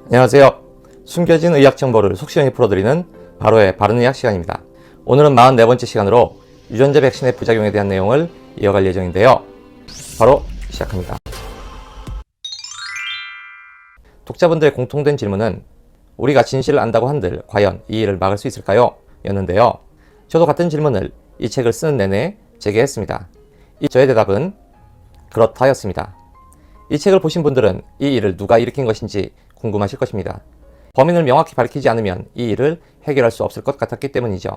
안녕하세요. 숨겨진 의학 정보를 속시원히 풀어드리는 바로의 바른의학 시간입니다. 오늘은 44번째 시간으로 유전자 백신의 부작용에 대한 내용을 이어갈 예정인데요. 바로 시작합니다. 독자분들의 공통된 질문은 우리가 진실을 안다고 한들 과연 이 일을 막을 수 있을까요? 였는데요. 저도 같은 질문을 이 책을 쓰는 내내 제게 했습니다. 저의 대답은 그렇다였습니다. 이 책을 보신 분들은 이 일을 누가 일으킨 것인지 궁금하실 것입니다. 범인을 명확히 밝히지 않으면 이 일을 해결할 수 없을 것 같았기 때문이죠.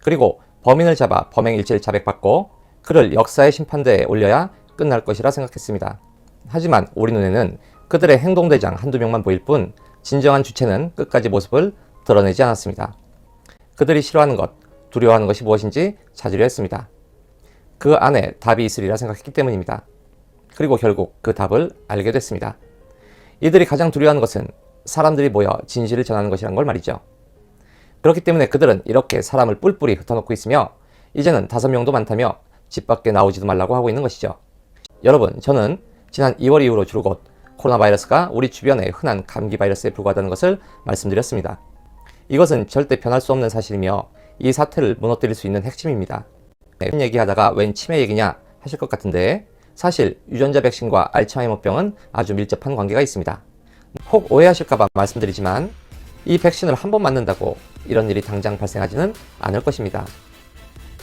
그리고 범인을 잡아 범행 일지를 자백받고 그를 역사의 심판대에 올려야 끝날 것이라 생각했습니다. 하지만 우리 눈에는 그들의 행동대장 한두 명만 보일 뿐 진정한 주체는 끝까지 모습을 드러내지 않았습니다. 그들이 싫어하는 것, 두려워하는 것이 무엇인지 찾으려 했습니다. 그 안에 답이 있으리라 생각했기 때문입니다. 그리고 결국 그 답을 알게 됐습니다. 이들이 가장 두려워하는 것은 사람들이 모여 진실을 전하는 것이란 걸 말이죠. 그렇기 때문에 그들은 이렇게 사람을 뿔뿔이 흩어놓고 있으며 이제는 5명도 많다며 집 밖에 나오지도 말라고 하고 있는 것이죠. 여러분, 저는 지난 2월 이후로 줄곧 코로나 바이러스가 우리 주변의 흔한 감기 바이러스에 불과하다는 것을 말씀드렸습니다. 이것은 절대 변할 수 없는 사실이며 이 사태를 무너뜨릴 수 있는 핵심입니다. 얘기하다가 웬 치매 얘기냐 하실 것 같은데 사실 유전자 백신과 알츠하이머병은 아주 밀접한 관계가 있습니다. 혹 오해하실까봐 말씀드리지만 이 백신을 한 번 맞는다고 이런 일이 당장 발생하지는 않을 것입니다.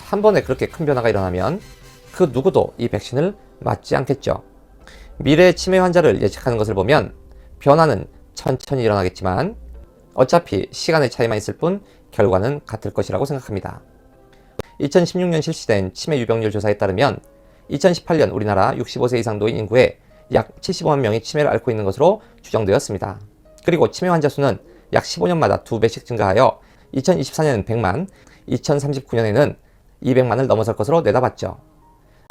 한 번에 그렇게 큰 변화가 일어나면 그 누구도 이 백신을 맞지 않겠죠. 미래의 치매 환자를 예측하는 것을 보면 변화는 천천히 일어나겠지만 어차피 시간의 차이만 있을 뿐 결과는 같을 것이라고 생각합니다. 2016년 실시된 치매 유병률 조사에 따르면 2018년 우리나라 65세 이상 노인 인구의 약 75만 명이 치매를 앓고 있는 것으로 추정되었습니다. 그리고 치매 환자 수는 약 15년마다 2배씩 증가하여 2024년에는 100만, 2039년에는 200만을 넘어설 것으로 내다봤죠.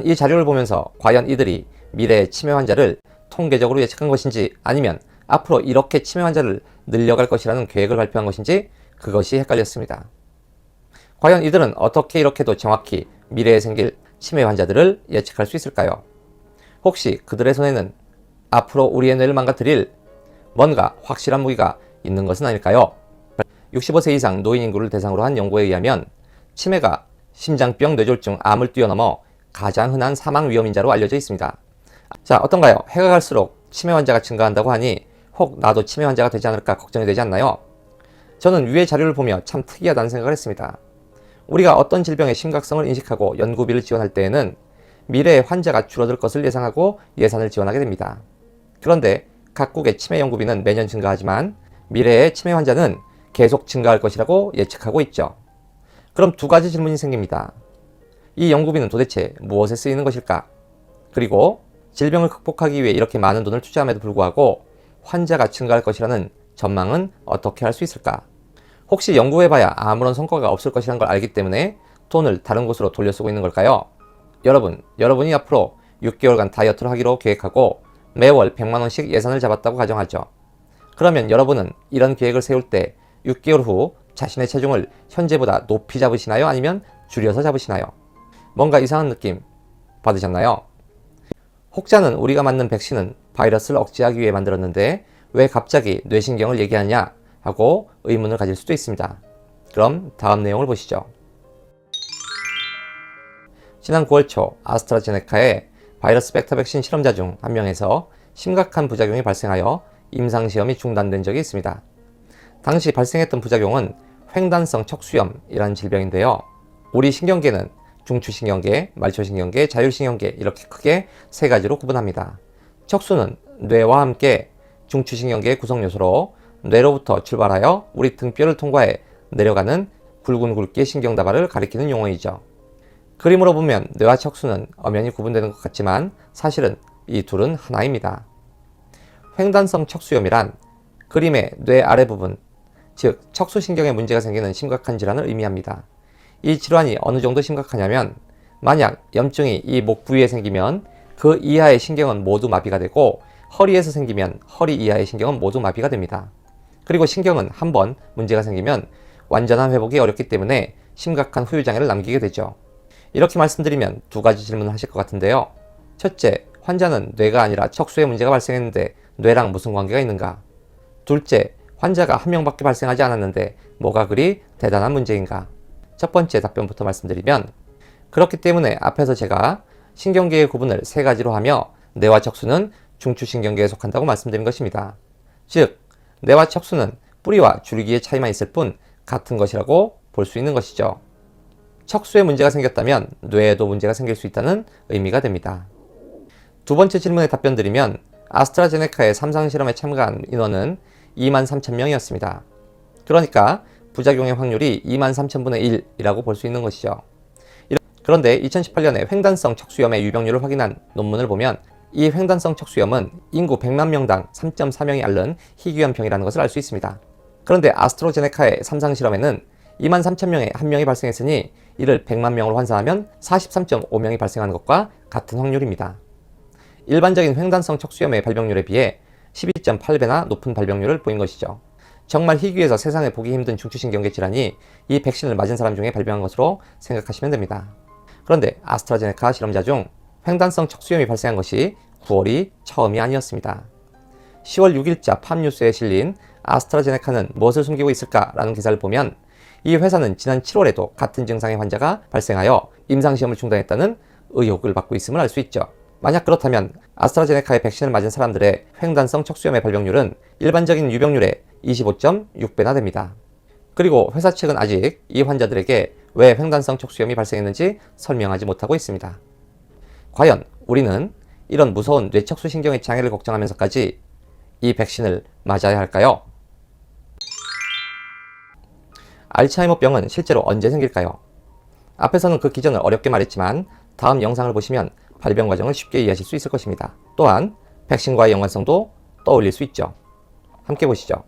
이 자료를 보면서 과연 이들이 미래의 치매 환자를 통계적으로 예측한 것인지 아니면 앞으로 이렇게 치매 환자를 늘려갈 것이라는 계획을 발표한 것인지 그것이 헷갈렸습니다. 과연 이들은 어떻게 이렇게도 정확히 미래에 생길 치매 환자들을 예측할 수 있을까요? 혹시 그들의 손에는 앞으로 우리의 뇌를 망가뜨릴 뭔가 확실한 무기가 있는 것은 아닐까요? 65세 이상 노인 인구를 대상으로 한 연구에 의하면 치매가 심장병, 뇌졸중, 암을 뛰어넘어 가장 흔한 사망 위험인자로 알려져 있습니다. 자, 어떤가요? 해가 갈수록 치매 환자가 증가한다고 하니 혹 나도 치매 환자가 되지 않을까 걱정이 되지 않나요? 저는 위의 자료를 보며 참 특이하다는 생각을 했습니다. 우리가 어떤 질병의 심각성을 인식하고 연구비를 지원할 때에는 미래의 환자가 줄어들 것을 예상하고 예산을 지원하게 됩니다. 그런데 각국의 치매 연구비는 매년 증가하지만 미래의 치매 환자는 계속 증가할 것이라고 예측하고 있죠. 그럼 두 가지 질문이 생깁니다. 이 연구비는 도대체 무엇에 쓰이는 것일까? 그리고 질병을 극복하기 위해 이렇게 많은 돈을 투자함에도 불구하고 환자가 증가할 것이라는 전망은 어떻게 할 수 있을까? 혹시 연구해봐야 아무런 성과가 없을 것이라는 걸 알기 때문에 돈을 다른 곳으로 돌려 쓰고 있는 걸까요? 여러분이 앞으로 6개월간 다이어트를 하기로 계획하고 매월 100만원씩 예산을 잡았다고 가정하죠. 그러면 여러분은 이런 계획을 세울 때 6개월 후 자신의 체중을 현재보다 높이 잡으시나요? 아니면 줄여서 잡으시나요? 뭔가 이상한 느낌 받으셨나요? 혹자는 우리가 맞는 백신은 바이러스를 억제하기 위해 만들었는데 왜 갑자기 뇌신경을 얘기하냐 하고 의문을 가질 수도 있습니다. 그럼 다음 내용을 보시죠. 지난 9월 초 아스트라제네카의 바이러스 벡터 백신 실험자 중 한 명에서 심각한 부작용이 발생하여 임상시험이 중단된 적이 있습니다. 당시 발생했던 부작용은 횡단성 척수염이라는 질병인데요. 우리 신경계는 중추신경계, 말초신경계, 자율신경계 이렇게 크게 세 가지로 구분합니다. 척수는 뇌와 함께 중추신경계의 구성요소로 뇌로부터 출발하여 우리 등뼈를 통과해 내려가는 굵은 굵기 신경다발을 가리키는 용어이죠. 그림으로 보면 뇌와 척수는 엄연히 구분되는 것 같지만 사실은 이 둘은 하나입니다. 횡단성 척수염이란 그림의 뇌 아래 부분, 즉 척수신경에 문제가 생기는 심각한 질환을 의미합니다. 이 질환이 어느 정도 심각하냐면 만약 염증이 이 목 부위에 생기면 그 이하의 신경은 모두 마비가 되고 허리에서 생기면 허리 이하의 신경은 모두 마비가 됩니다. 그리고 신경은 한번 문제가 생기면 완전한 회복이 어렵기 때문에 심각한 후유장애를 남기게 되죠. 이렇게 말씀드리면 두 가지 질문을 하실 것 같은데요. 첫째, 환자는 뇌가 아니라 척수에 문제가 발생했는데 뇌랑 무슨 관계가 있는가? 둘째, 환자가 한 명밖에 발생하지 않았는데 뭐가 그리 대단한 문제인가? 첫 번째 답변부터 말씀드리면, 그렇기 때문에 앞에서 제가 신경계의 구분을 세 가지로 하며 뇌와 척수는 중추신경계에 속한다고 말씀드린 것입니다. 즉, 뇌와 척수는 뿌리와 줄기의 차이만 있을 뿐 같은 것이라고 볼 수 있는 것이죠. 척수에 문제가 생겼다면 뇌에도 문제가 생길 수 있다는 의미가 됩니다. 두 번째 질문에 답변드리면, 아스트라제네카의 3상 실험에 참가한 인원은 23,000명이었습니다. 그러니까 부작용의 확률이 23,000분의 1이라고 볼 수 있는 것이죠. 그런데 2018년에 횡단성 척수염의 유병률을 확인한 논문을 보면 이 횡단성 척수염은 인구 100만 명당 3.4명이 앓는 희귀염병이라는 것을 알 수 있습니다. 그런데 아스트라제네카의 3상 실험에는 23,000명에 1명이 발생했으니 이를 100만 명으로 환산하면 43.5명이 발생하는 것과 같은 확률입니다. 일반적인 횡단성 척수염의 발병률에 비해 12.8배나 높은 발병률을 보인 것이죠. 정말 희귀해서 세상에 보기 힘든 중추신경계 질환이 이 백신을 맞은 사람 중에 발병한 것으로 생각하시면 됩니다. 그런데 아스트라제네카 실험자 중 횡단성 척수염이 발생한 것이 9월이 처음이 아니었습니다. 10월 6일자 팝뉴스에 실린 아스트라제네카는 무엇을 숨기고 있을까라는 기사를 보면 이 회사는 지난 7월에도 같은 증상의 환자가 발생하여 임상시험을 중단했다는 의혹을 받고 있음을 알 수 있죠. 만약 그렇다면 아스트라제네카의 백신을 맞은 사람들의 횡단성 척수염의 발병률은 일반적인 유병률의 25.6배나 됩니다. 그리고 회사 측은 아직 이 환자들에게 왜 횡단성 척수염이 발생했는지 설명하지 못하고 있습니다. 과연 우리는 이런 무서운 뇌척수신경의 장애를 걱정하면서까지 이 백신을 맞아야 할까요? 알츠하이머병은 실제로 언제 생길까요? 앞에서는 그 기전을 어렵게 말했지만 다음 영상을 보시면 발병 과정을 쉽게 이해하실 수 있을 것입니다. 또한 백신과의 연관성도 떠올릴 수 있죠. 함께 보시죠.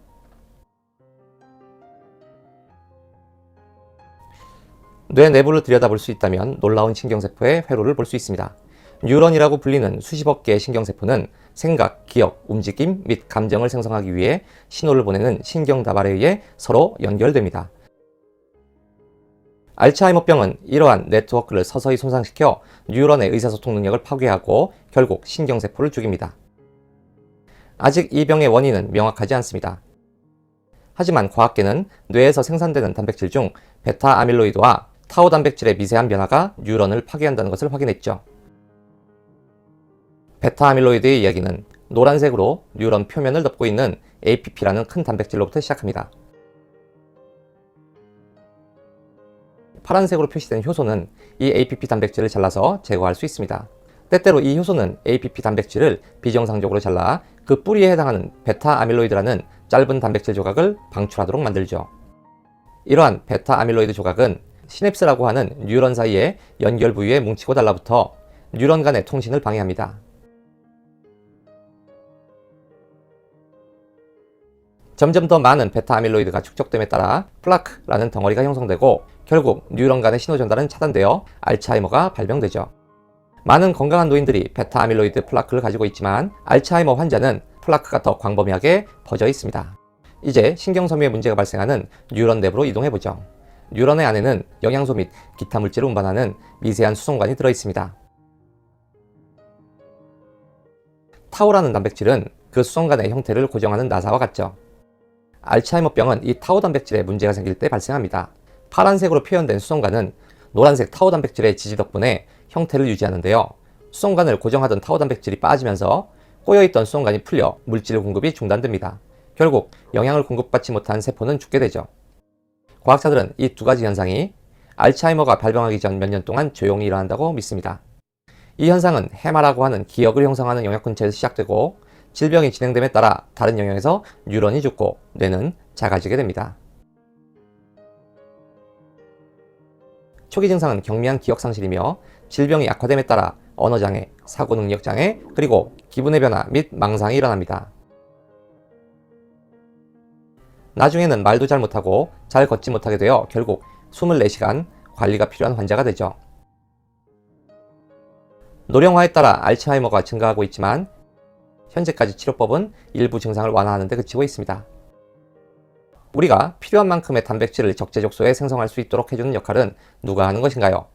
뇌 내부를 들여다볼 수 있다면 놀라운 신경세포의 회로를 볼 수 있습니다. 뉴런이라고 불리는 수십억 개의 신경세포는 생각, 기억, 움직임 및 감정을 생성하기 위해 신호를 보내는 신경다발에 의해 서로 연결됩니다. 알츠하이머병은 이러한 네트워크를 서서히 손상시켜 뉴런의 의사소통 능력을 파괴하고 결국 신경세포를 죽입니다. 아직 이 병의 원인은 명확하지 않습니다. 하지만 과학계는 뇌에서 생산되는 단백질 중 베타 아밀로이드와 타우 단백질의 미세한 변화가 뉴런을 파괴한다는 것을 확인했죠. 베타 아밀로이드의 이야기는 노란색으로 뉴런 표면을 덮고 있는 APP라는 큰 단백질로부터 시작합니다. 파란색으로 표시된 효소는 이 APP 단백질을 잘라서 제거할 수 있습니다. 때때로 이 효소는 APP 단백질을 비정상적으로 잘라 그 뿌리에 해당하는 베타 아밀로이드라는 짧은 단백질 조각을 방출하도록 만들죠. 이러한 베타 아밀로이드 조각은 시냅스라고 하는 뉴런 사이의 연결 부위에 뭉치고 달라붙어 뉴런 간의 통신을 방해합니다. 점점 더 많은 베타 아밀로이드가 축적됨에 따라 플라크라는 덩어리가 형성되고 결국 뉴런 간의 신호 전달은 차단되어 알츠하이머가 발병되죠. 많은 건강한 노인들이 베타 아밀로이드 플라크를 가지고 있지만 알츠하이머 환자는 플라크가 더 광범위하게 퍼져 있습니다. 이제 신경섬유에 문제가 발생하는 뉴런 내부로 이동해보죠. 뉴런의 안에는 영양소 및 기타 물질을 운반하는 미세한 수송관이 들어있습니다. 타우라는 단백질은 그 수송관의 형태를 고정하는 나사와 같죠. 알츠하이머병은 이 타우 단백질에 문제가 생길 때 발생합니다. 파란색으로 표현된 수송관은 노란색 타우 단백질의 지지 덕분에 형태를 유지하는데요. 수송관을 고정하던 타우 단백질이 빠지면서 꼬여있던 수송관이 풀려 물질 공급이 중단됩니다. 결국 영양을 공급받지 못한 세포는 죽게 되죠. 과학자들은 이 두 가지 현상이 알츠하이머가 발병하기 전 몇 년 동안 조용히 일어난다고 믿습니다. 이 현상은 해마라고 하는 기억을 형성하는 영역 근처에서 시작되고 질병이 진행됨에 따라 다른 영역에서 뉴런이 죽고 뇌는 작아지게 됩니다. 초기 증상은 경미한 기억 상실이며 질병이 악화됨에 따라 언어장애, 사고능력장애, 그리고 기분의 변화 및 망상이 일어납니다. 나중에는 말도 잘 못하고 잘 걷지 못하게 되어 결국 24시간 관리가 필요한 환자가 되죠. 노령화에 따라 알츠하이머가 증가하고 있지만 현재까지 치료법은 일부 증상을 완화하는 데 그치고 있습니다. 우리가 필요한 만큼의 단백질을 적재적소에 생성할 수 있도록 해주는 역할은 누가 하는 것인가요?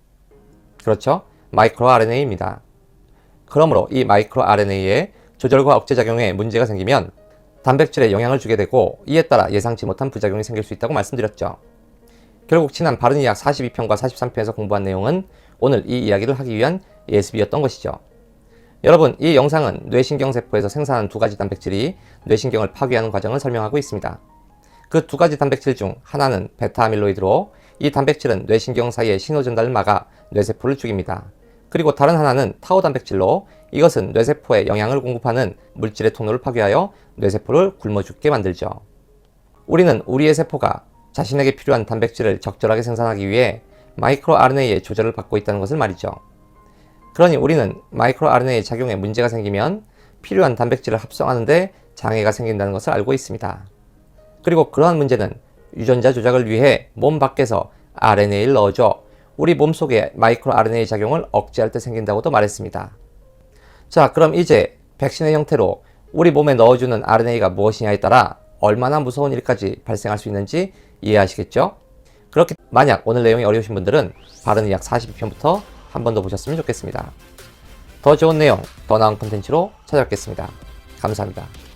그렇죠. 마이크로 RNA입니다. 그러므로 이 마이크로 RNA의 조절과 억제작용에 문제가 생기면 단백질에 영향을 주게 되고 이에 따라 예상치 못한 부작용이 생길 수 있다고 말씀드렸죠. 결국 지난 바른이약 42편과 43편에서 공부한 내용은 오늘 이 이야기를 하기 위한 예습이었던 것이죠. 여러분, 이 영상은 뇌신경세포에서 생산하는 두 가지 단백질이 뇌신경을 파괴하는 과정을 설명하고 있습니다. 그 두 가지 단백질 중 하나는 베타아밀로이드로 이 단백질은 뇌신경 사이의 신호 전달을 막아 뇌세포를 죽입니다. 그리고 다른 하나는 타우 단백질로 이것은 뇌세포에 영양을 공급하는 물질의 통로를 파괴하여 뇌세포를 굶어 죽게 만들죠. 우리는 우리의 세포가 자신에게 필요한 단백질을 적절하게 생산하기 위해 마이크로 RNA의 조절을 받고 있다는 것을 말이죠. 그러니 우리는 마이크로 RNA의 작용에 문제가 생기면 필요한 단백질을 합성하는데 장애가 생긴다는 것을 알고 있습니다. 그리고 그러한 문제는 유전자 조작을 위해 몸 밖에서 RNA를 넣어줘 우리 몸속의 마이크로 RNA 작용을 억제할 때 생긴다고도 말했습니다. 자, 그럼 이제 백신의 형태로 우리 몸에 넣어주는 RNA가 무엇이냐에 따라 얼마나 무서운 일까지 발생할 수 있는지 이해하시겠죠? 그렇게 만약 오늘 내용이 어려우신 분들은 바른이약 42편부터 한 번 더 보셨으면 좋겠습니다. 더 좋은 내용, 더 나은 콘텐츠로 찾아뵙겠습니다. 감사합니다.